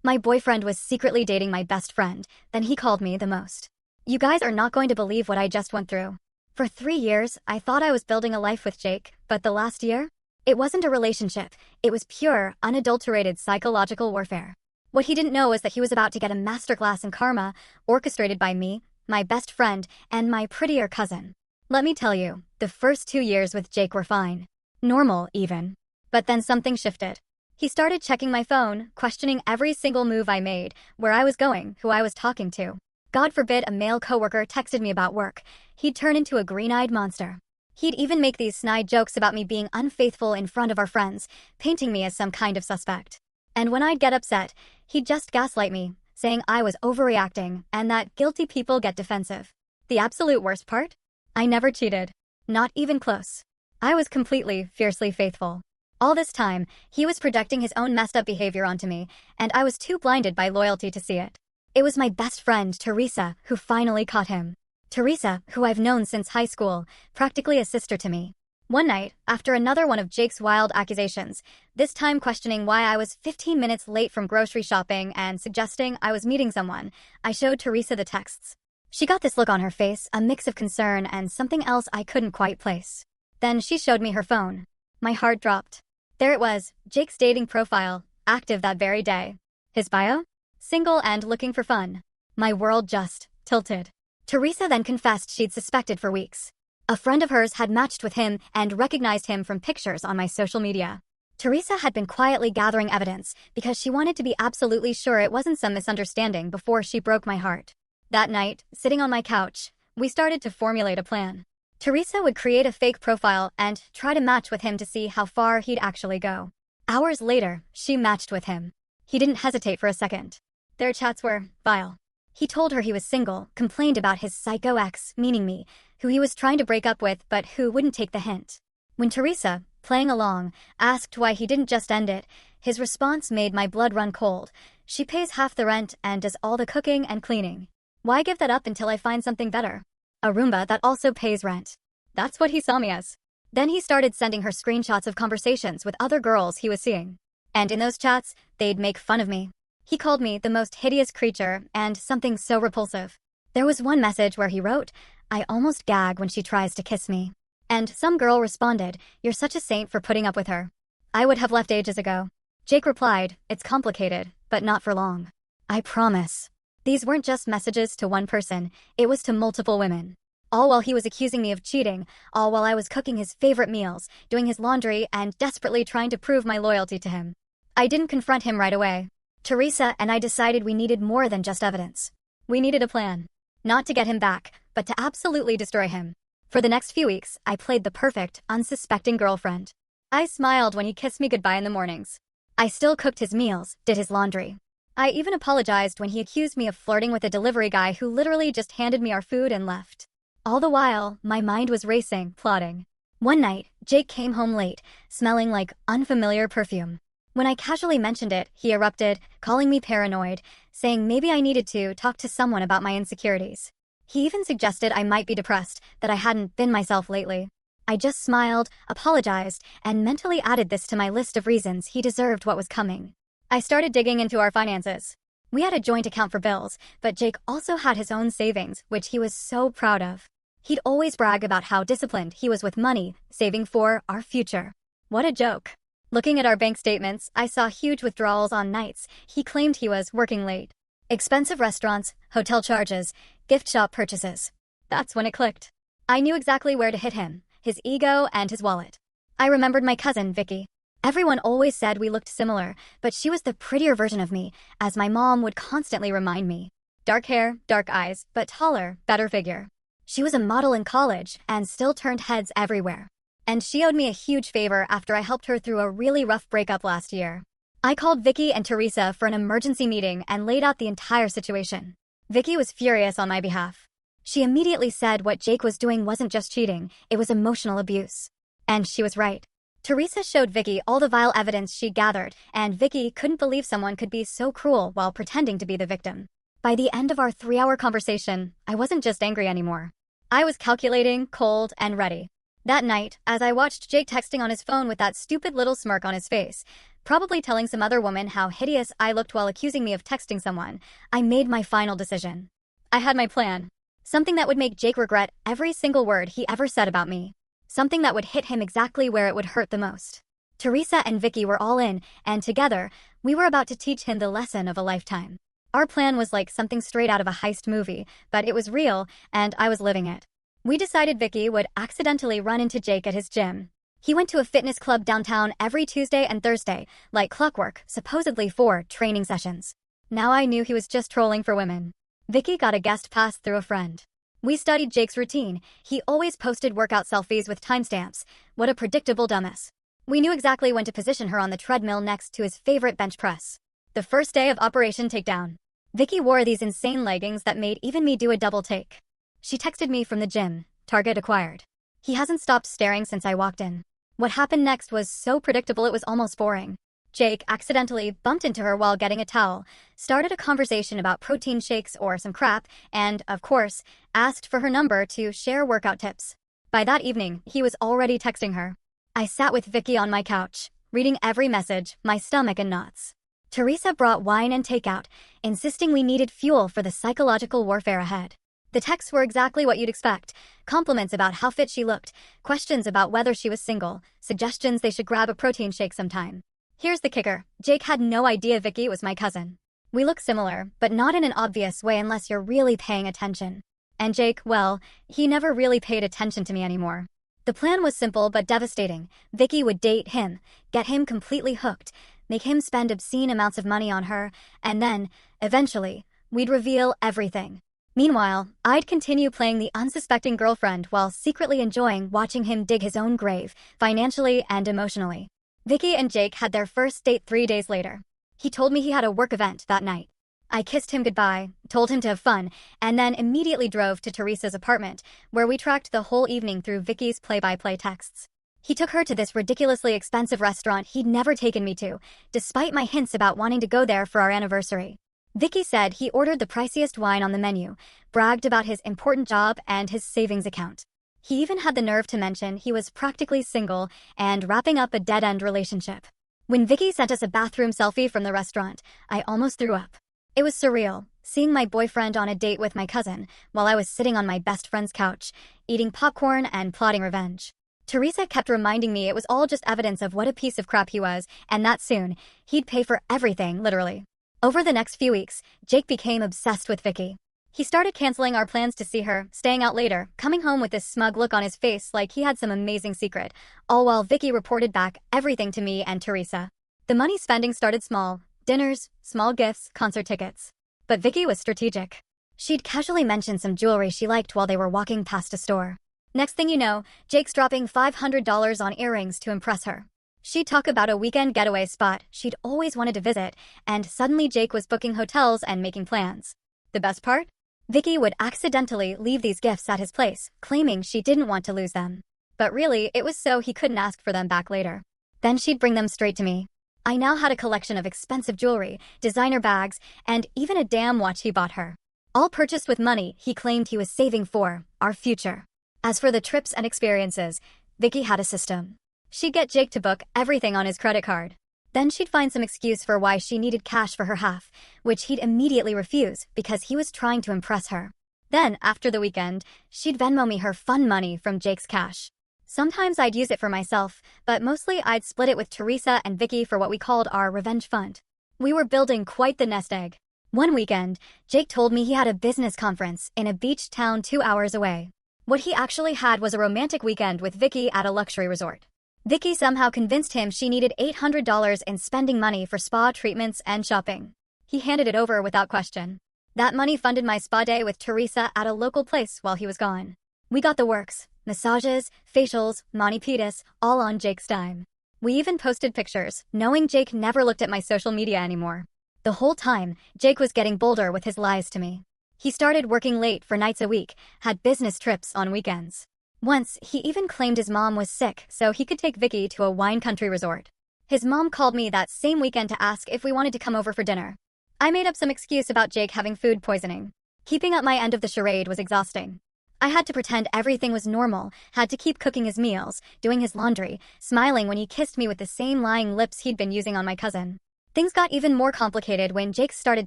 My boyfriend was secretly dating my best friend, then he called me the most. You guys are not going to believe what I just went through. For 3 years, I thought I was building a life with Jake, but the last year? It wasn't a relationship. It was pure, unadulterated psychological warfare. What he didn't know was that he was about to get a masterclass in karma, orchestrated by me, my best friend, and my prettier cousin. Let me tell you, the first 2 years with Jake were fine. Normal, even. But then something shifted. He started checking my phone, questioning every single move I made, where I was going, who I was talking to. God forbid a male coworker texted me about work. He'd turn into a green-eyed monster. He'd even make these snide jokes about me being unfaithful in front of our friends, painting me as some kind of suspect. And when I'd get upset, he'd just gaslight me, saying I was overreacting and that guilty people get defensive. The absolute worst part? I never cheated. Not even close. I was completely, fiercely faithful. All this time, he was projecting his own messed up behavior onto me, and I was too blinded by loyalty to see it. It was my best friend, Teresa, who finally caught him. Teresa, who I've known since high school, practically a sister to me. One night, after another one of Jake's wild accusations, this time questioning why I was 15 minutes late from grocery shopping and suggesting I was meeting someone, I showed Teresa the texts. She got this look on her face, a mix of concern and something else I couldn't quite place. Then she showed me her phone. My heart dropped. There it was, Jake's dating profile, active that very day. His bio? Single and looking for fun. My world just tilted. Teresa then confessed she'd suspected for weeks. A friend of hers had matched with him and recognized him from pictures on my social media. Teresa had been quietly gathering evidence because she wanted to be absolutely sure it wasn't some misunderstanding before she broke my heart. That night, sitting on my couch, we started to formulate a plan. Teresa would create a fake profile and try to match with him to see how far he'd actually go. Hours later, she matched with him. He didn't hesitate for a second. Their chats were vile. He told her he was single, complained about his psycho ex, meaning me, who he was trying to break up with but who wouldn't take the hint. When Teresa, playing along, asked why he didn't just end it, his response made my blood run cold. She pays half the rent and does all the cooking and cleaning. Why give that up until I find something better? A Roomba that also pays rent. That's what he saw me as. Then he started sending her screenshots of conversations with other girls he was seeing. And in those chats, they'd make fun of me. He called me the most hideous creature and something so repulsive. There was one message where he wrote, "I almost gag when she tries to kiss me." And some girl responded, "You're such a saint for putting up with her." I would have left ages ago. Jake replied, "It's complicated, but not for long. I promise." These weren't just messages to one person, it was to multiple women. All while he was accusing me of cheating, all while I was cooking his favorite meals, doing his laundry, and desperately trying to prove my loyalty to him. I didn't confront him right away. Teresa and I decided we needed more than just evidence. We needed a plan. Not to get him back, but to absolutely destroy him. For the next few weeks, I played the perfect, unsuspecting girlfriend. I smiled when he kissed me goodbye in the mornings. I still cooked his meals, did his laundry. I even apologized when he accused me of flirting with a delivery guy who literally just handed me our food and left. All the while, my mind was racing, plotting. One night, Jake came home late, smelling like unfamiliar perfume. When I casually mentioned it, he erupted, calling me paranoid, saying maybe I needed to talk to someone about my insecurities. He even suggested I might be depressed, that I hadn't been myself lately. I just smiled, apologized, and mentally added this to my list of reasons he deserved what was coming. I started digging into our finances. We had a joint account for bills, but Jake also had his own savings, which he was so proud of. He'd always brag about how disciplined he was with money, saving for our future. What a joke. Looking at our bank statements, I saw huge withdrawals on nights he claimed he was working late. Expensive restaurants, hotel charges, gift shop purchases. That's when it clicked. I knew exactly where to hit him, his ego and his wallet. I remembered my cousin, Vicky. Everyone always said we looked similar, but she was the prettier version of me, as my mom would constantly remind me. Dark hair, dark eyes, but taller, better figure. She was a model in college and still turned heads everywhere. And she owed me a huge favor after I helped her through a really rough breakup last year. I called Vicky and Teresa for an emergency meeting and laid out the entire situation. Vicky was furious on my behalf. She immediately said what Jake was doing wasn't just cheating, it was emotional abuse. And she was right. Teresa showed Vicky all the vile evidence she'd gathered, and Vicky couldn't believe someone could be so cruel while pretending to be the victim. By the end of our 3-hour conversation, I wasn't just angry anymore. I was calculating, cold, and ready. That night, as I watched Jake texting on his phone with that stupid little smirk on his face, probably telling some other woman how hideous I looked while accusing me of texting someone, I made my final decision. I had my plan. Something that would make Jake regret every single word he ever said about me. Something that would hit him exactly where it would hurt the most. Teresa and Vicky were all in, and together, we were about to teach him the lesson of a lifetime. Our plan was like something straight out of a heist movie, but it was real, and I was living it. We decided Vicky would accidentally run into Jake at his gym. He went to a fitness club downtown every Tuesday and Thursday, like clockwork, supposedly for training sessions. Now I knew he was just trolling for women. Vicky got a guest pass through a friend. We studied Jake's routine. He always posted workout selfies with timestamps. What a predictable dumbass. We knew exactly when to position her on the treadmill next to his favorite bench press. The first day of Operation Takedown. Vicky wore these insane leggings that made even me do a double take. She texted me from the gym, target acquired. He hasn't stopped staring since I walked in. What happened next was so predictable it was almost boring. Jake accidentally bumped into her while getting a towel, started a conversation about protein shakes or some crap, and, of course, asked for her number to share workout tips. By that evening, he was already texting her. I sat with Vicky on my couch, reading every message, my stomach in knots. Teresa brought wine and takeout, insisting we needed fuel for the psychological warfare ahead. The texts were exactly what you'd expect. Compliments about how fit she looked, questions about whether she was single, suggestions they should grab a protein shake sometime. Here's the kicker. Jake had no idea Vicky was my cousin. We look similar, but not in an obvious way unless you're really paying attention. And Jake, well, he never really paid attention to me anymore. The plan was simple but devastating. Vicky would date him, get him completely hooked, make him spend obscene amounts of money on her, and then, eventually, we'd reveal everything. Meanwhile, I'd continue playing the unsuspecting girlfriend while secretly enjoying watching him dig his own grave, financially and emotionally. Vicky and Jake had their first date 3 days later. He told me he had a work event that night. I kissed him goodbye, told him to have fun, and then immediately drove to Teresa's apartment, where we tracked the whole evening through Vicky's play-by-play texts. He took her to this ridiculously expensive restaurant he'd never taken me to, despite my hints about wanting to go there for our anniversary. Vicky said he ordered the priciest wine on the menu, bragged about his important job and his savings account. He even had the nerve to mention he was practically single and wrapping up a dead-end relationship. When Vicky sent us a bathroom selfie from the restaurant, I almost threw up. It was surreal, seeing my boyfriend on a date with my cousin, while I was sitting on my best friend's couch, eating popcorn and plotting revenge. Teresa kept reminding me it was all just evidence of what a piece of crap he was, and that soon, he'd pay for everything, literally. Over the next few weeks, Jake became obsessed with Vicky. He started canceling our plans to see her, staying out later, coming home with this smug look on his face like he had some amazing secret, all while Vicky reported back everything to me and Teresa. The money spending started small: dinners, small gifts, concert tickets. But Vicky was strategic. She'd casually mention some jewelry she liked while they were walking past a store. Next thing you know, Jake's dropping $500 on earrings to impress her. She'd talk about a weekend getaway spot she'd always wanted to visit, and suddenly Jake was booking hotels and making plans. The best part? Vicky would accidentally leave these gifts at his place, claiming she didn't want to lose them. But really, it was so he couldn't ask for them back later. Then she'd bring them straight to me. I now had a collection of expensive jewelry, designer bags, and even a damn watch he bought her. All purchased with money he claimed he was saving for our future. As for the trips and experiences, Vicky had a system. She'd get Jake to book everything on his credit card. Then she'd find some excuse for why she needed cash for her half, which he'd immediately refuse because he was trying to impress her. Then, after the weekend, she'd Venmo me her fun money from Jake's cash. Sometimes I'd use it for myself, but mostly I'd split it with Teresa and Vicky for what we called our revenge fund. We were building quite the nest egg. One weekend, Jake told me he had a business conference in a beach town 2 hours away. What he actually had was a romantic weekend with Vicky at a luxury resort. Vicky somehow convinced him she needed $800 in spending money for spa treatments and shopping. He handed it over without question. That money funded my spa day with Teresa at a local place while he was gone. We got the works: massages, facials, mani-pedis, all on Jake's dime. We even posted pictures, knowing Jake never looked at my social media anymore. The whole time, Jake was getting bolder with his lies to me. He started working late for nights a week, had business trips on weekends. Once, he even claimed his mom was sick so he could take Vicky to a wine country resort. His mom called me that same weekend to ask if we wanted to come over for dinner. I made up some excuse about Jake having food poisoning. Keeping up my end of the charade was exhausting. I had to pretend everything was normal, had to keep cooking his meals, doing his laundry, smiling when he kissed me with the same lying lips he'd been using on my cousin. Things got even more complicated when Jake started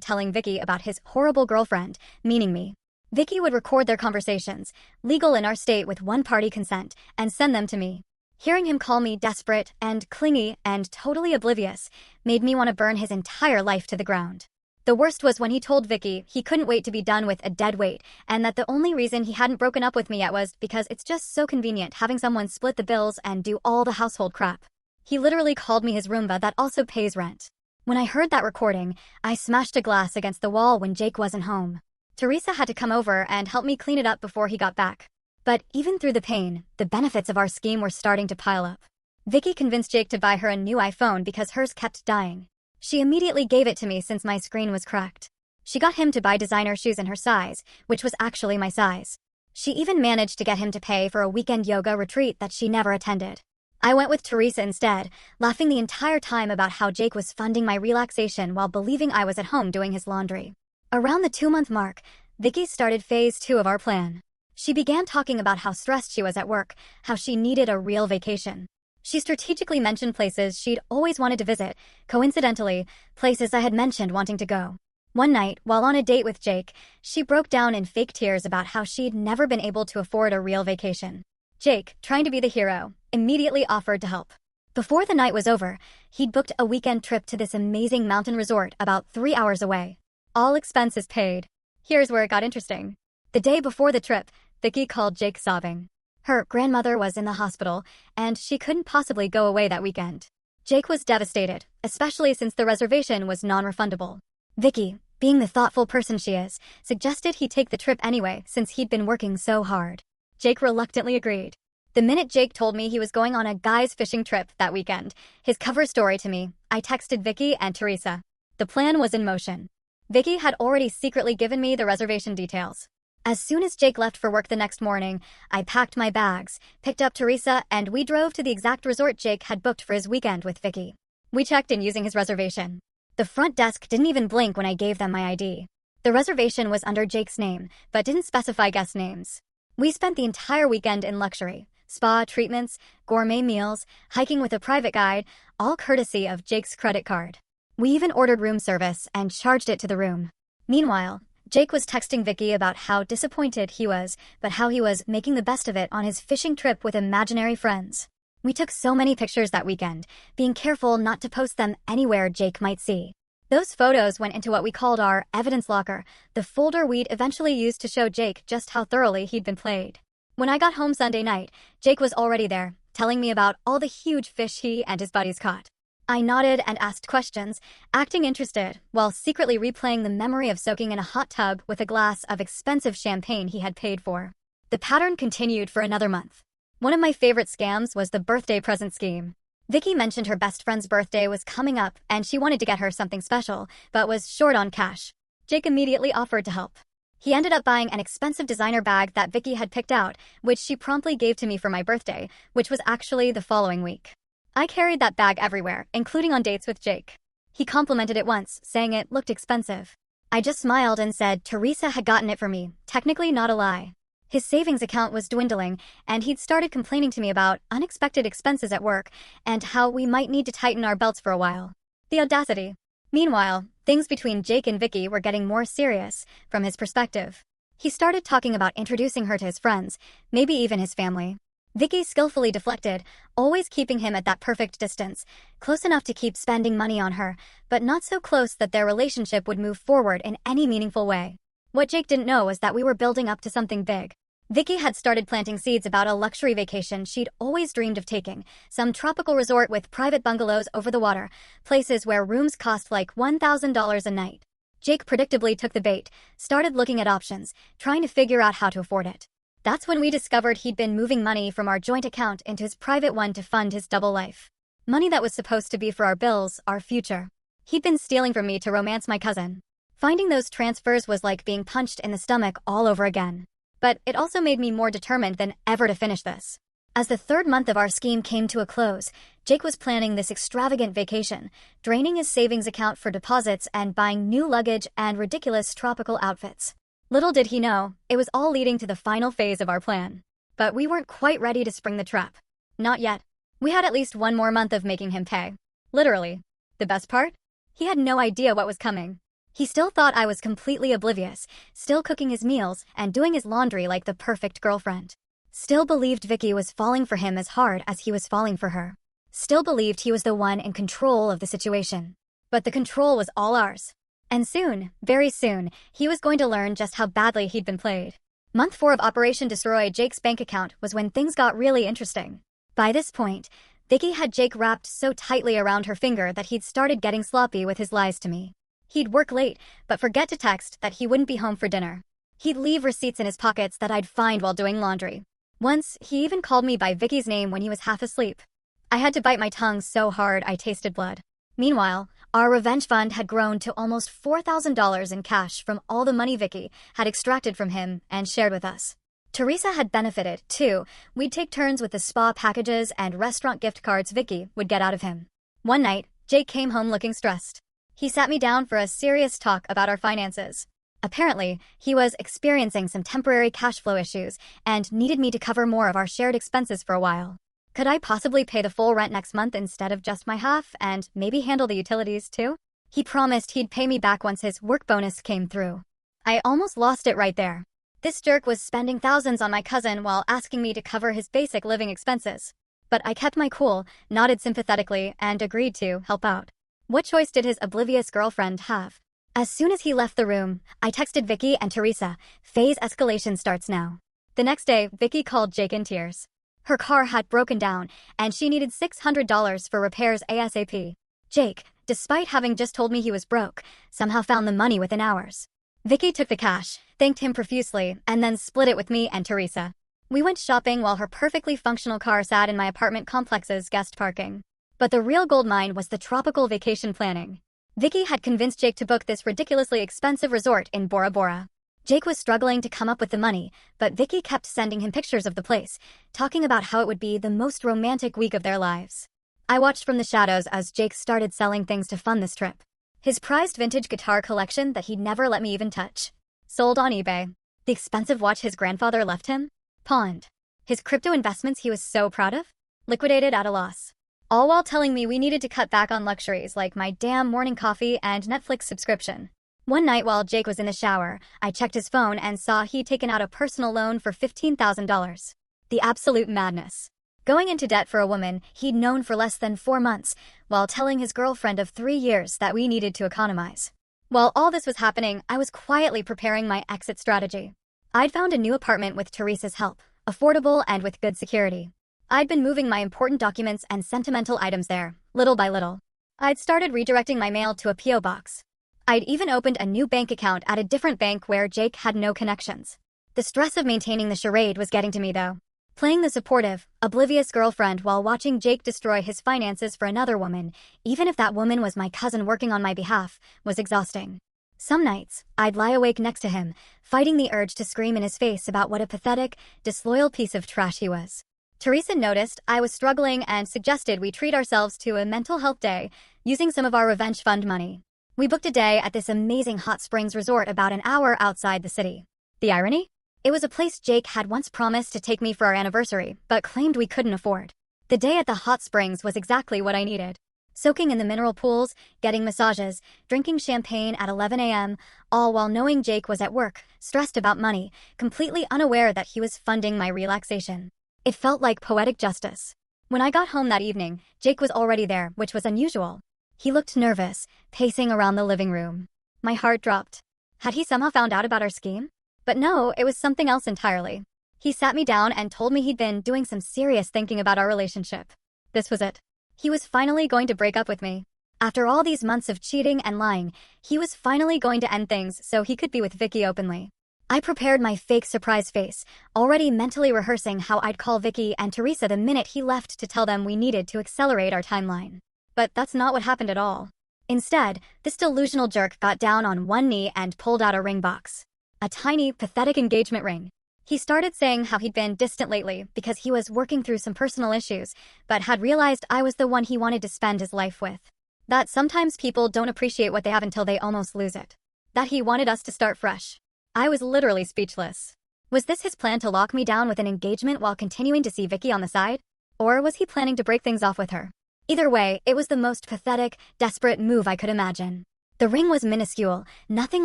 telling Vicky about his horrible girlfriend, meaning me. Vicky would record their conversations, legal in our state with one-party consent, and send them to me. Hearing him call me desperate and clingy and totally oblivious made me want to burn his entire life to the ground. The worst was when he told Vicky he couldn't wait to be done with a dead weight and that the only reason he hadn't broken up with me yet was because it's just so convenient having someone split the bills and do all the household crap. He literally called me his Roomba that also pays rent. When I heard that recording, I smashed a glass against the wall when Jake wasn't home. Teresa had to come over and help me clean it up before he got back. But even through the pain, the benefits of our scheme were starting to pile up. Vicky convinced Jake to buy her a new iPhone because hers kept dying. She immediately gave it to me since my screen was cracked. She got him to buy designer shoes in her size, which was actually my size. She even managed to get him to pay for a weekend yoga retreat that she never attended. I went with Teresa instead, laughing the entire time about how Jake was funding my relaxation while believing I was at home doing his laundry. Around the 2-month mark, Vicky started phase 2 of our plan. She began talking about how stressed she was at work, how she needed a real vacation. She strategically mentioned places she'd always wanted to visit, coincidentally, places I had mentioned wanting to go. One night, while on a date with Jake, she broke down in fake tears about how she'd never been able to afford a real vacation. Jake, trying to be the hero, immediately offered to help. Before the night was over, he'd booked a weekend trip to this amazing mountain resort about 3 hours away. All expenses paid. Here's where it got interesting. The day before the trip, Vicky called Jake sobbing. Her grandmother was in the hospital, and she couldn't possibly go away that weekend. Jake was devastated, especially since the reservation was non-refundable. Vicky, being the thoughtful person she is, suggested he take the trip anyway since he'd been working so hard. Jake reluctantly agreed. The minute Jake told me he was going on a guy's fishing trip that weekend, his cover story to me, I texted Vicky and Teresa. The plan was in motion. Vicky had already secretly given me the reservation details. As soon as Jake left for work the next morning, I packed my bags, picked up Teresa, and we drove to the exact resort Jake had booked for his weekend with Vicky. We checked in using his reservation. The front desk didn't even blink when I gave them my ID. The reservation was under Jake's name, but didn't specify guest names. We spent the entire weekend in luxury. Spa treatments, gourmet meals, hiking with a private guide, all courtesy of Jake's credit card. We even ordered room service and charged it to the room. Meanwhile, Jake was texting Vicky about how disappointed he was, but how he was making the best of it on his fishing trip with imaginary friends. We took so many pictures that weekend, being careful not to post them anywhere Jake might see. Those photos went into what we called our evidence locker, the folder we'd eventually use to show Jake just how thoroughly he'd been played. When I got home Sunday night, Jake was already there, telling me about all the huge fish he and his buddies caught. I nodded and asked questions, acting interested, while secretly replaying the memory of soaking in a hot tub with a glass of expensive champagne he had paid for. The pattern continued for another month. One of my favorite scams was the birthday present scheme. Vicky mentioned her best friend's birthday was coming up and she wanted to get her something special, but was short on cash. Jake immediately offered to help. He ended up buying an expensive designer bag that Vicky had picked out, which she promptly gave to me for my birthday, which was actually the following week. I carried that bag everywhere, including on dates with Jake. He complimented it once, saying it looked expensive. I just smiled and said Teresa had gotten it for me, technically not a lie. His savings account was dwindling, and he'd started complaining to me about unexpected expenses at work and how we might need to tighten our belts for a while. The audacity. Meanwhile, things between Jake and Vicky were getting more serious, from his perspective. He started talking about introducing her to his friends, maybe even his family. Vicky skillfully deflected, always keeping him at that perfect distance, close enough to keep spending money on her, but not so close that their relationship would move forward in any meaningful way. What Jake didn't know was that we were building up to something big. Vicky had started planting seeds about a luxury vacation she'd always dreamed of taking, some tropical resort with private bungalows over the water, places where rooms cost like $1,000 a night. Jake predictably took the bait, started looking at options, trying to figure out how to afford it. That's when we discovered he'd been moving money from our joint account into his private one to fund his double life. Money that was supposed to be for our bills, our future. He'd been stealing from me to romance my cousin. Finding those transfers was like being punched in the stomach all over again. But it also made me more determined than ever to finish this. As the 3rd month of our scheme came to a close, Jake was planning this extravagant vacation, draining his savings account for deposits and buying new luggage and ridiculous tropical outfits. Little did he know, it was all leading to the final phase of our plan. But we weren't quite ready to spring the trap. Not yet. We had at least one more month of making him pay. Literally. The best part? He had no idea what was coming. He still thought I was completely oblivious, still cooking his meals and doing his laundry like the perfect girlfriend. Still believed Vicky was falling for him as hard as he was falling for her. Still believed he was the one in control of the situation. But the control was all ours. And soon, very soon, he was going to learn just how badly he'd been played. Month 4 of Operation Destroy Jake's bank account was when things got really interesting. By this point, Vicky had Jake wrapped so tightly around her finger that he'd started getting sloppy with his lies to me. He'd work late, but forget to text that he wouldn't be home for dinner. He'd leave receipts in his pockets that I'd find while doing laundry. Once, he even called me by Vicky's name when he was half asleep. I had to bite my tongue so hard I tasted blood. Meanwhile, our revenge fund had grown to almost $4,000 in cash from all the money Vicky had extracted from him and shared with us. Teresa had benefited, too. We'd take turns with the spa packages and restaurant gift cards Vicky would get out of him. One night, Jake came home looking stressed. He sat me down for a serious talk about our finances. Apparently, he was experiencing some temporary cash flow issues and needed me to cover more of our shared expenses for a while. Could I possibly pay the full rent next month instead of just my half and maybe handle the utilities too? He promised he'd pay me back once his work bonus came through. I almost lost it right there. This jerk was spending thousands on my cousin while asking me to cover his basic living expenses. But I kept my cool, nodded sympathetically, and agreed to help out. What choice did his oblivious girlfriend have? As soon as he left the room, I texted Vicky and Teresa, phase escalation starts now. The next day, Vicky called Jake in tears. Her car had broken down, and she needed $600 for repairs ASAP. Jake, despite having just told me he was broke, somehow found the money within hours. Vicky took the cash, thanked him profusely, and then split it with me and Teresa. We went shopping while her perfectly functional car sat in my apartment complex's guest parking. But the real goldmine was the tropical vacation planning. Vicky had convinced Jake to book this ridiculously expensive resort in Bora Bora. Jake was struggling to come up with the money, but Vicky kept sending him pictures of the place, talking about how it would be the most romantic week of their lives. I watched from the shadows as Jake started selling things to fund this trip. His prized vintage guitar collection that he'd never let me even touch. Sold on eBay. The expensive watch his grandfather left him. Pawned. His crypto investments he was so proud of. Liquidated at a loss. All while telling me we needed to cut back on luxuries like my damn morning coffee and Netflix subscription. One night while Jake was in the shower, I checked his phone and saw he'd taken out a personal loan for $15,000. The absolute madness. Going into debt for a woman he'd known for less than 4 months, while telling his girlfriend of 3 years that we needed to economize. While all this was happening, I was quietly preparing my exit strategy. I'd found a new apartment with Teresa's help, affordable and with good security. I'd been moving my important documents and sentimental items there, little by little. I'd started redirecting my mail to a P.O. box. I'd even opened a new bank account at a different bank where Jake had no connections. The stress of maintaining the charade was getting to me though. Playing the supportive, oblivious girlfriend while watching Jake destroy his finances for another woman, even if that woman was my cousin working on my behalf, was exhausting. Some nights, I'd lie awake next to him, fighting the urge to scream in his face about what a pathetic, disloyal piece of trash he was. Teresa noticed I was struggling and suggested we treat ourselves to a mental health day, using some of our revenge fund money. We booked a day at this amazing hot springs resort about an hour outside the city. The irony? It was a place Jake had once promised to take me for our anniversary, but claimed we couldn't afford. The day at the hot springs was exactly what I needed. Soaking in the mineral pools, getting massages, drinking champagne at 11 a.m., all while knowing Jake was at work, stressed about money, completely unaware that he was funding my relaxation. It felt like poetic justice. When I got home that evening, Jake was already there, which was unusual. He looked nervous, pacing around the living room. My heart dropped. Had he somehow found out about our scheme? But no, it was something else entirely. He sat me down and told me he'd been doing some serious thinking about our relationship. This was it. He was finally going to break up with me. After all these months of cheating and lying, he was finally going to end things so he could be with Vicky openly. I prepared my fake surprise face, already mentally rehearsing how I'd call Vicky and Teresa the minute he left to tell them we needed to accelerate our timeline. But that's not what happened at all. Instead, this delusional jerk got down on one knee and pulled out a ring box. A tiny, pathetic engagement ring. He started saying how he'd been distant lately because he was working through some personal issues, but had realized I was the one he wanted to spend his life with. That sometimes people don't appreciate what they have until they almost lose it. That he wanted us to start fresh. I was literally speechless. Was this his plan to lock me down with an engagement while continuing to see Vicky on the side? Or was he planning to break things off with her? Either way, it was the most pathetic, desperate move I could imagine. The ring was minuscule, nothing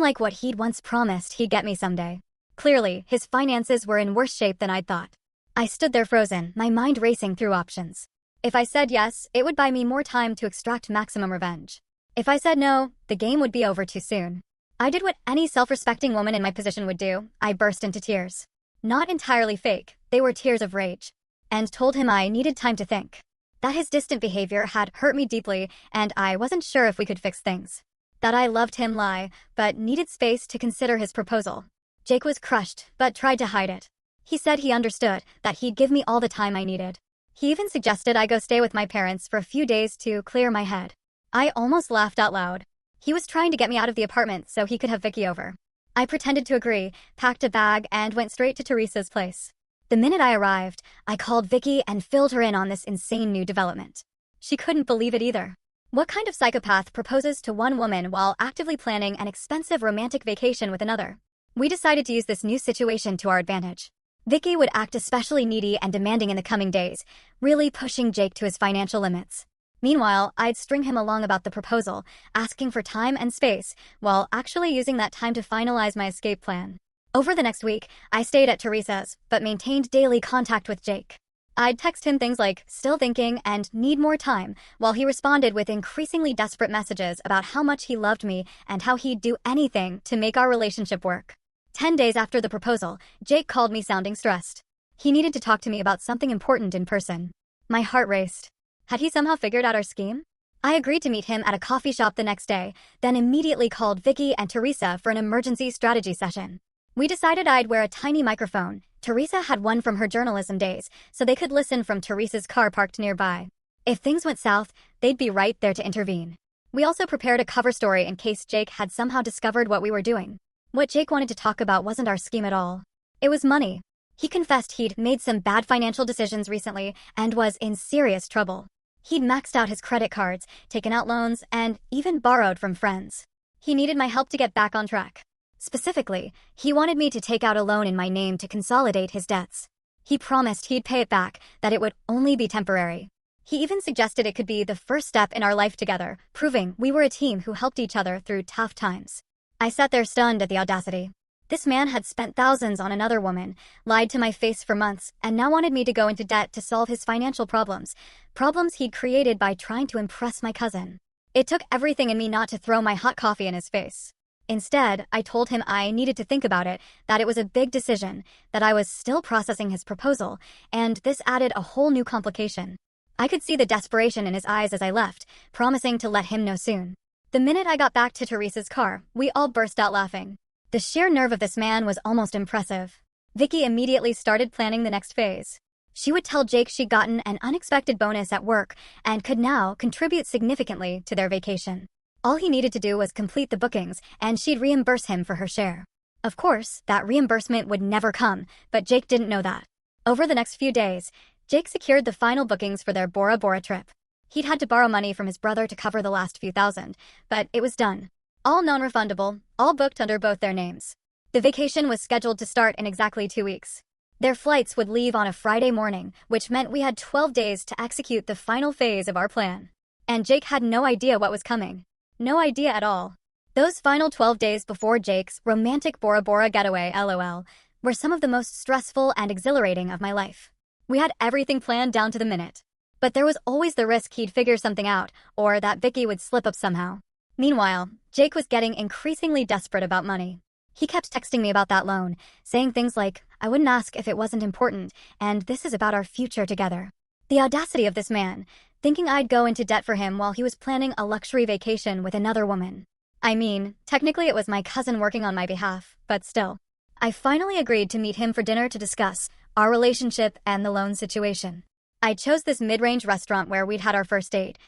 like what he'd once promised he'd get me someday. Clearly, his finances were in worse shape than I'd thought. I stood there frozen, my mind racing through options. If I said yes, it would buy me more time to extract maximum revenge. If I said no, the game would be over too soon. I did what any self-respecting woman in my position would do. I burst into tears. Not entirely fake, they were tears of rage. And told him I needed time to think. That his distant behavior had hurt me deeply, and I wasn't sure if we could fix things. That I loved him lie, but needed space to consider his proposal. Jake was crushed, but tried to hide it. He said he understood, that he'd give me all the time I needed. He even suggested I go stay with my parents for a few days to clear my head. I almost laughed out loud. He was trying to get me out of the apartment so he could have Vicky over. I pretended to agree, packed a bag, and went straight to Teresa's place. The minute I arrived, I called Vicky and filled her in on this insane new development. She couldn't believe it either. What kind of psychopath proposes to one woman while actively planning an expensive romantic vacation with another? We decided to use this new situation to our advantage. Vicky would act especially needy and demanding in the coming days, really pushing Jake to his financial limits. Meanwhile, I'd string him along about the proposal, asking for time and space, while actually using that time to finalize my escape plan. Over the next week, I stayed at Teresa's, but maintained daily contact with Jake. I'd text him things like, still thinking and need more time, while he responded with increasingly desperate messages about how much he loved me and how he'd do anything to make our relationship work. 10 days after the proposal, Jake called me sounding stressed. He needed to talk to me about something important in person. My heart raced. Had he somehow figured out our scheme? I agreed to meet him at a coffee shop the next day, then immediately called Vicky and Teresa for an emergency strategy session. We decided I'd wear a tiny microphone. Teresa had one from her journalism days, so they could listen from Teresa's car parked nearby. If things went south, they'd be right there to intervene. We also prepared a cover story in case Jake had somehow discovered what we were doing. What Jake wanted to talk about wasn't our scheme at all. It was money. He confessed he'd made some bad financial decisions recently and was in serious trouble. He'd maxed out his credit cards, taken out loans, and even borrowed from friends. He needed my help to get back on track. Specifically, he wanted me to take out a loan in my name to consolidate his debts. He promised he'd pay it back, that it would only be temporary. He even suggested it could be the first step in our life together, proving we were a team who helped each other through tough times. I sat there stunned at the audacity. This man had spent thousands on another woman, lied to my face for months, and now wanted me to go into debt to solve his financial problems. Problems he'd created by trying to impress my cousin. It took everything in me not to throw my hot coffee in his face. Instead, I told him I needed to think about it, that it was a big decision, that I was still processing his proposal, and this added a whole new complication. I could see the desperation in his eyes as I left, promising to let him know soon. The minute I got back to Teresa's car, we all burst out laughing. The sheer nerve of this man was almost impressive. Vicky immediately started planning the next phase. She would tell Jake she'd gotten an unexpected bonus at work and could now contribute significantly to their vacation. All he needed to do was complete the bookings, and she'd reimburse him for her share. Of course, that reimbursement would never come, but Jake didn't know that. Over the next few days, Jake secured the final bookings for their Bora Bora trip. He'd had to borrow money from his brother to cover the last few thousand, but it was done. All non-refundable, all booked under both their names. The vacation was scheduled to start in exactly 2 weeks. Their flights would leave on a Friday morning, which meant we had 12 days to execute the final phase of our plan. And Jake had no idea what was coming. No idea at all. Those final 12 days before Jake's romantic Bora Bora getaway, LOL, were some of the most stressful and exhilarating of my life. We had everything planned down to the minute. But there was always the risk he'd figure something out, or that Vicky would slip up somehow. Meanwhile, Jake was getting increasingly desperate about money. He kept texting me about that loan, saying things like, I wouldn't ask if it wasn't important, and this is about our future together. The audacity of this man, thinking I'd go into debt for him while he was planning a luxury vacation with another woman. I mean, technically it was my cousin working on my behalf, but still. I finally agreed to meet him for dinner to discuss our relationship and the loan situation. I chose this mid-range restaurant where we'd had our first date,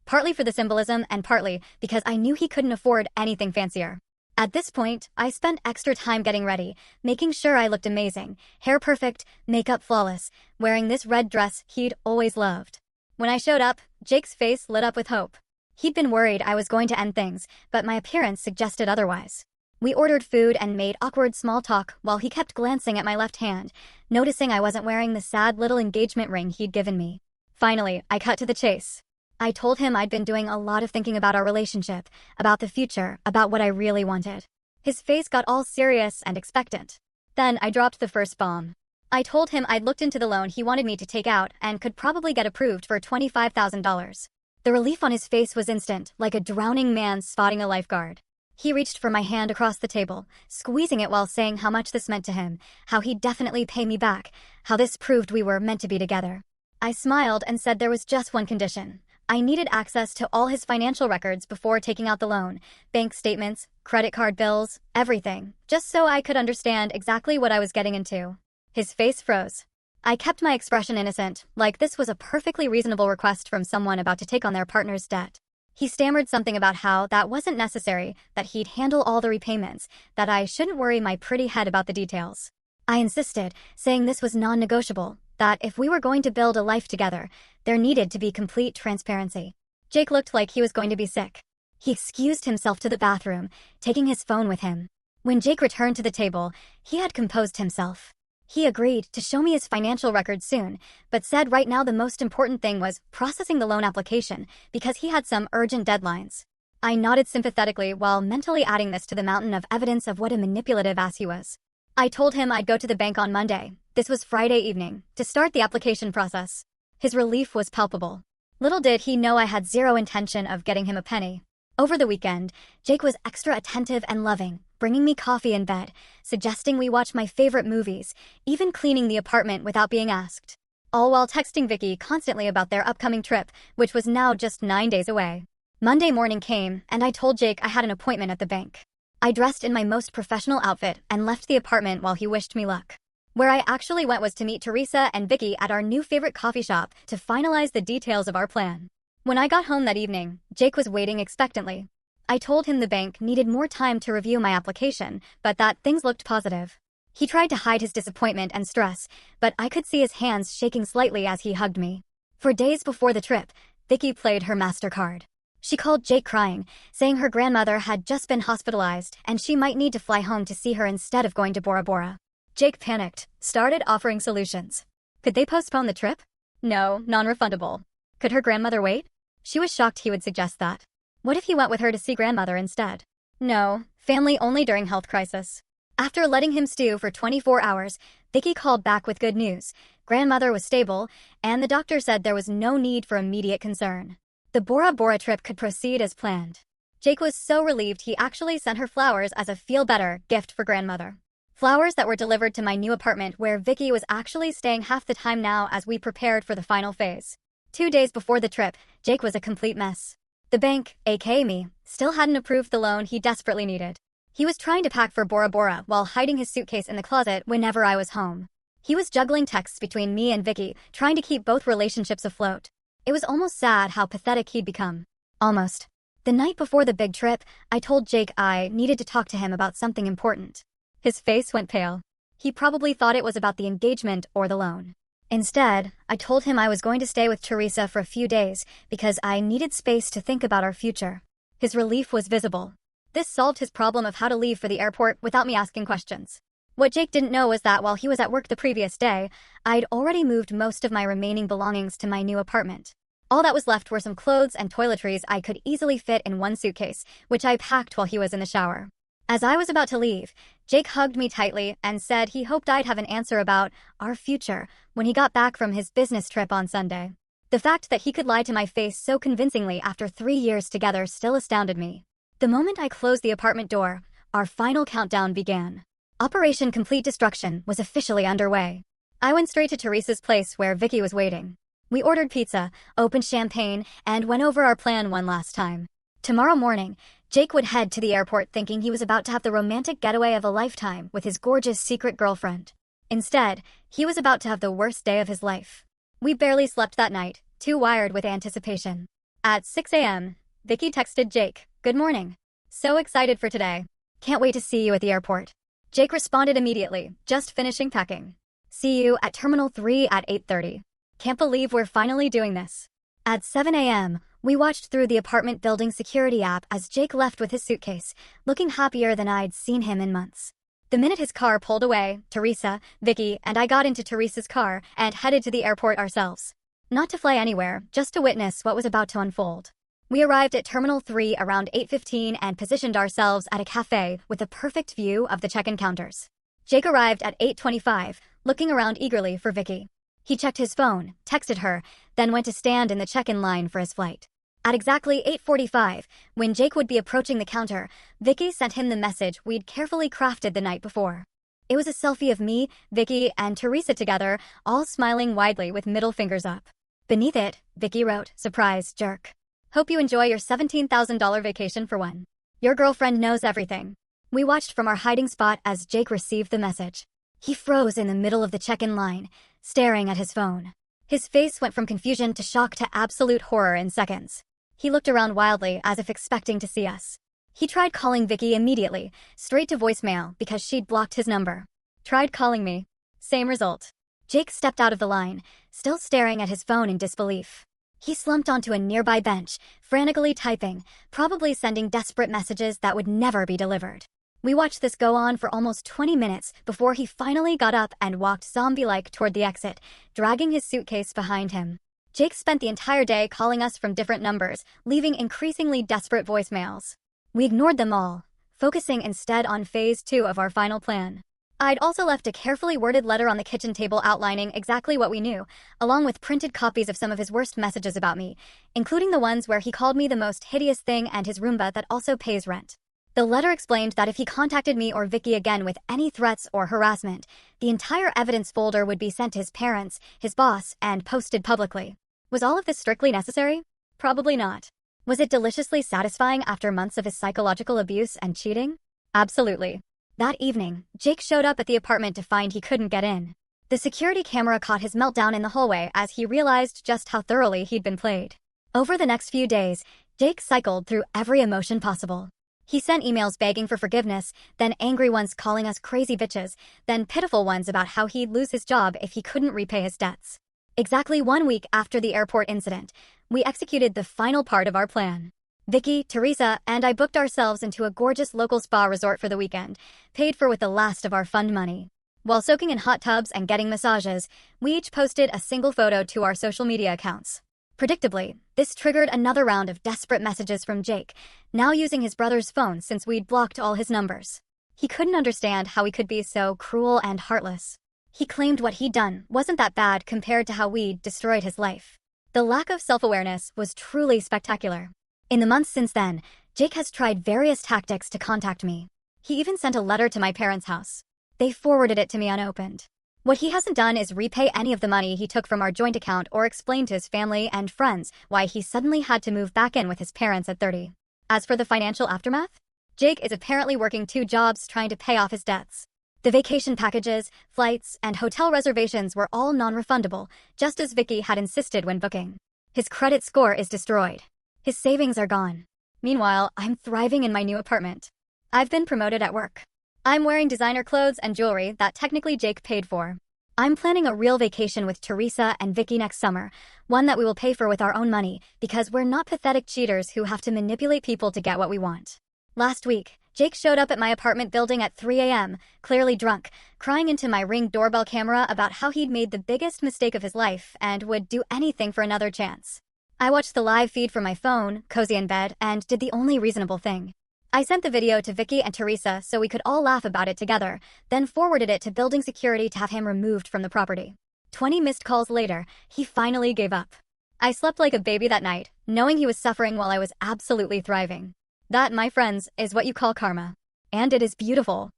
partly for the symbolism and partly because I knew he couldn't afford anything fancier. At this point, I spent extra time getting ready, making sure I looked amazing, hair perfect, makeup flawless, wearing this red dress he'd always loved. When I showed up, Jake's face lit up with hope. He'd been worried I was going to end things, but my appearance suggested otherwise. We ordered food and made awkward small talk while he kept glancing at my left hand, noticing I wasn't wearing the sad little engagement ring he'd given me. Finally, I cut to the chase. I told him I'd been doing a lot of thinking about our relationship, about the future, about what I really wanted. His face got all serious and expectant. Then I dropped the first bomb. I told him I'd looked into the loan he wanted me to take out and could probably get approved for $25,000. The relief on his face was instant, like a drowning man spotting a lifeguard. He reached for my hand across the table, squeezing it while saying how much this meant to him, how he'd definitely pay me back, how this proved we were meant to be together. I smiled and said there was just one condition. I needed access to all his financial records before taking out the loan, bank statements, credit card bills, everything, just so I could understand exactly what I was getting into. His face froze. I kept my expression innocent, like this was a perfectly reasonable request from someone about to take on their partner's debt. He stammered something about how that wasn't necessary, that he'd handle all the repayments, that I shouldn't worry my pretty head about the details. I insisted, saying this was non-negotiable, that if we were going to build a life together, there needed to be complete transparency. Jake looked like he was going to be sick. He excused himself to the bathroom, taking his phone with him. When Jake returned to the table, he had composed himself. He agreed to show me his financial records soon, but said right now the most important thing was processing the loan application because he had some urgent deadlines. I nodded sympathetically while mentally adding this to the mountain of evidence of what a manipulative ass he was. I told him I'd go to the bank on Monday, this was Friday evening, to start the application process. His relief was palpable. Little did he know I had zero intention of getting him a penny. Over the weekend, Jake was extra attentive and loving, bringing me coffee in bed, suggesting we watch my favorite movies, even cleaning the apartment without being asked. All while texting Vicky constantly about their upcoming trip, which was now just 9 days away. Monday morning came, and I told Jake I had an appointment at the bank. I dressed in my most professional outfit and left the apartment while he wished me luck. Where I actually went was to meet Teresa and Vicky at our new favorite coffee shop to finalize the details of our plan. When I got home that evening, Jake was waiting expectantly. I told him the bank needed more time to review my application, but that things looked positive. He tried to hide his disappointment and stress, but I could see his hands shaking slightly as he hugged me. For days before the trip, Vicky played her MasterCard. She called Jake crying, saying her grandmother had just been hospitalized and she might need to fly home to see her instead of going to Bora Bora. Jake panicked, started offering solutions. Could they postpone the trip? No, non-refundable. Could her grandmother wait? She was shocked he would suggest that. What if he went with her to see grandmother instead? No, family only during health crisis. After letting him stew for 24 hours, Vicky called back with good news. Grandmother was stable, and the doctor said there was no need for immediate concern. The Bora Bora trip could proceed as planned. Jake was so relieved he actually sent her flowers as a feel-better gift for grandmother. Flowers that were delivered to my new apartment where Vicky was actually staying half the time now as we prepared for the final phase. 2 days before the trip, Jake was a complete mess. The bank, aka me, still hadn't approved the loan he desperately needed. He was trying to pack for Bora Bora while hiding his suitcase in the closet whenever I was home. He was juggling texts between me and Vicky, trying to keep both relationships afloat. It was almost sad how pathetic he'd become. Almost. The night before the big trip, I told Jake I needed to talk to him about something important. His face went pale. He probably thought it was about the engagement or the loan. Instead, I told him I was going to stay with Teresa for a few days because I needed space to think about our future. His relief was visible. This solved his problem of how to leave for the airport without me asking questions. What Jake didn't know was that while he was at work the previous day, I'd already moved most of my remaining belongings to my new apartment. All that was left were some clothes and toiletries I could easily fit in one suitcase, which I packed while he was in the shower. As I was about to leave, Jake hugged me tightly and said he hoped I'd have an answer about our future when he got back from his business trip on Sunday. The fact that he could lie to my face so convincingly after 3 years together still astounded me. The moment I closed the apartment door, our final countdown began. Operation Complete Destruction was officially underway. I went straight to Teresa's place where Vicky was waiting. We ordered pizza, opened champagne, and went over our plan one last time. Tomorrow morning, Jake would head to the airport thinking he was about to have the romantic getaway of a lifetime with his gorgeous secret girlfriend. Instead, he was about to have the worst day of his life. We barely slept that night, too wired with anticipation. At 6 a.m., Vicky texted Jake, "Good morning. So excited for today. Can't wait to see you at the airport." Jake responded immediately, "Just finishing packing. See you at Terminal 3 at 8:30. Can't believe we're finally doing this." At 7 a.m., We watched through the apartment building security app as Jake left with his suitcase, looking happier than I'd seen him in months. The minute his car pulled away, Teresa, Vicky, and I got into Teresa's car and headed to the airport ourselves. Not to fly anywhere, just to witness what was about to unfold. We arrived at Terminal 3 around 8:15 and positioned ourselves at a cafe with a perfect view of the check-in counters. Jake arrived at 8:25, looking around eagerly for Vicky. He checked his phone, texted her, then went to stand in the check-in line for his flight. At exactly 8:45, when Jake would be approaching the counter, Vicky sent him the message we'd carefully crafted the night before. It was a selfie of me, Vicky, and Teresa together, all smiling widely with middle fingers up. Beneath it, Vicky wrote, "Surprise, jerk. Hope you enjoy your $17,000 vacation for one. Your girlfriend knows everything." We watched from our hiding spot as Jake received the message. He froze in the middle of the check-in line, staring at his phone. His face went from confusion to shock to absolute horror in seconds. He looked around wildly as if expecting to see us. He tried calling Vicky immediately, straight to voicemail because she'd blocked his number. Tried calling me. Same result. Jake stepped out of the line, still staring at his phone in disbelief. He slumped onto a nearby bench, frantically typing, probably sending desperate messages that would never be delivered. We watched this go on for almost 20 minutes before he finally got up and walked zombie-like toward the exit, dragging his suitcase behind him. Jake spent the entire day calling us from different numbers, leaving increasingly desperate voicemails. We ignored them all, focusing instead on phase 2 of our final plan. I'd also left a carefully worded letter on the kitchen table outlining exactly what we knew, along with printed copies of some of his worst messages about me, including the ones where he called me the most hideous thing and his Roomba that also pays rent. The letter explained that if he contacted me or Vicky again with any threats or harassment, the entire evidence folder would be sent to his parents, his boss, and posted publicly. Was all of this strictly necessary? Probably not. Was it deliciously satisfying after months of his psychological abuse and cheating? Absolutely. That evening, Jake showed up at the apartment to find he couldn't get in. The security camera caught his meltdown in the hallway as he realized just how thoroughly he'd been played. Over the next few days, Jake cycled through every emotion possible. He sent emails begging for forgiveness, then angry ones calling us crazy bitches, then pitiful ones about how he'd lose his job if he couldn't repay his debts. Exactly 1 week after the airport incident, we executed the final part of our plan. Vicky, Teresa, and I booked ourselves into a gorgeous local spa resort for the weekend, paid for with the last of our fund money. While soaking in hot tubs and getting massages, we each posted a single photo to our social media accounts. Predictably, this triggered another round of desperate messages from Jake, now using his brother's phone since we'd blocked all his numbers. He couldn't understand how he could be so cruel and heartless. He claimed what he'd done wasn't that bad compared to how we'd destroyed his life. The lack of self-awareness was truly spectacular. In the months since then, Jake has tried various tactics to contact me. He even sent a letter to my parents' house. They forwarded it to me unopened. What he hasn't done is repay any of the money he took from our joint account or explain to his family and friends why he suddenly had to move back in with his parents at 30. As for the financial aftermath, Jake is apparently working 2 jobs trying to pay off his debts. The vacation packages, flights, and hotel reservations were all non-refundable, just as Vicky had insisted when booking. His credit score is destroyed. His savings are gone. Meanwhile, I'm thriving in my new apartment. I've been promoted at work. I'm wearing designer clothes and jewelry that technically Jake paid for. I'm planning a real vacation with Teresa and Vicky next summer, one that we will pay for with our own money because we're not pathetic cheaters who have to manipulate people to get what we want. Last week, Jake showed up at my apartment building at 3 a.m., clearly drunk, crying into my Ring doorbell camera about how he'd made the biggest mistake of his life and would do anything for another chance. I watched the live feed from my phone, cozy in bed, and did the only reasonable thing. I sent the video to Vicky and Teresa so we could all laugh about it together, then forwarded it to building security to have him removed from the property. 20 missed calls later, he finally gave up. I slept like a baby that night, knowing he was suffering while I was absolutely thriving. That, my friends, is what you call karma. And it is beautiful.